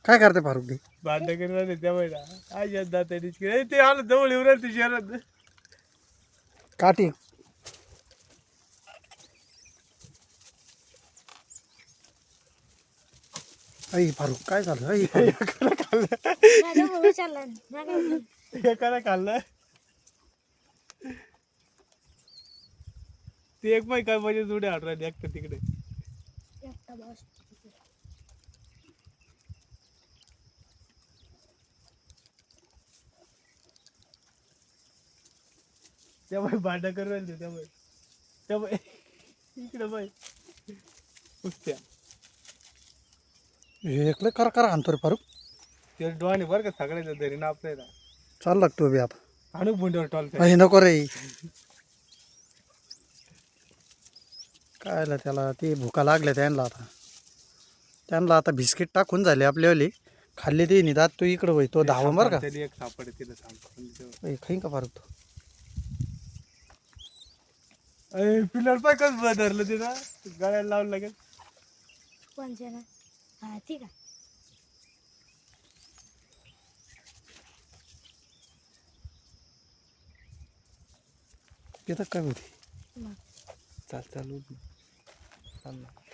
काय करते फारुख दी भांडण करणार त्यामुळे काय जात ते आलं जवळ येऊ राहिलं ते शहरात काठी आई फारुख काय झालं आई एकाला खाल्लं ते एक माहिती काय म्हणजे जुडे आठ राहिले एकटं तिकडे त्यामुळे भांडण करून राहिले त्यामुळे इकडे बाई कुस्त्या एकलं कर कर आणतो रे फारुख ते डोळ्याने बरं का सगळ्याच्या तरी ना आपल्याला चाल लागतो बी आता आणू बुंडीवर टॉल हे नको रे कायला त्याला ते भुका लागल्या त्यांना आता बिस्किट टाकून झाले आपल्यावाली खाल्ली ते निदात तू इकडं होई तो धावा बरं का एक सापड तिला सांगतो खाईन का फारुख तो पिलर पाय कसं धरलं तिला गळ्याला लावलं लागेल ठीक आहे तिथं काय होती चालू चाल ना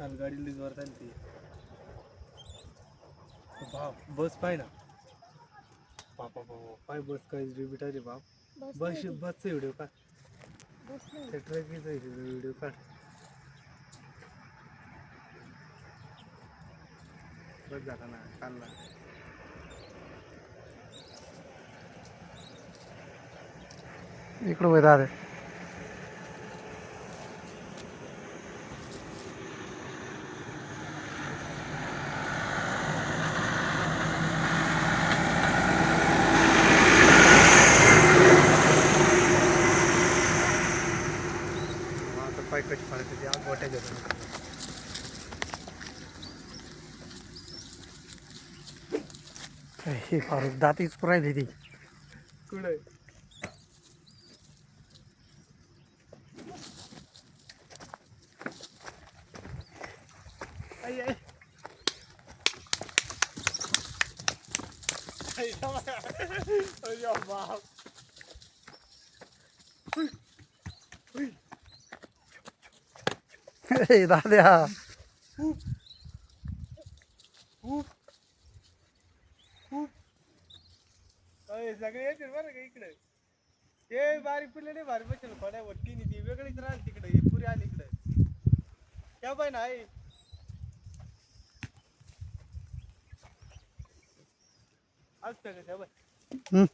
चाल गाडी जोरात आली ती बाप बस पाय ना बापा बाबा पाय बस काय रिपीट आहे रे बाप बसचा व्हिडिओ काढ त्या ट्रॅकिंगचा व्हिडिओ काढ बस झाला ना काढला इकडं होय दादा पाय कशी फाळते ते आग गोट्या घेतो हे फारुख दातीच पुरायली ती कुठे बाप दाद्या सगळे येतील बरं का इकडे हे बारीक पिल्ले नाही भारी बसेल खोड्यावर तिने ती वेगळीच राहिली तिकडे ही पुरी आली इकडे त्या बाई ना आहे असतं का त्या बाई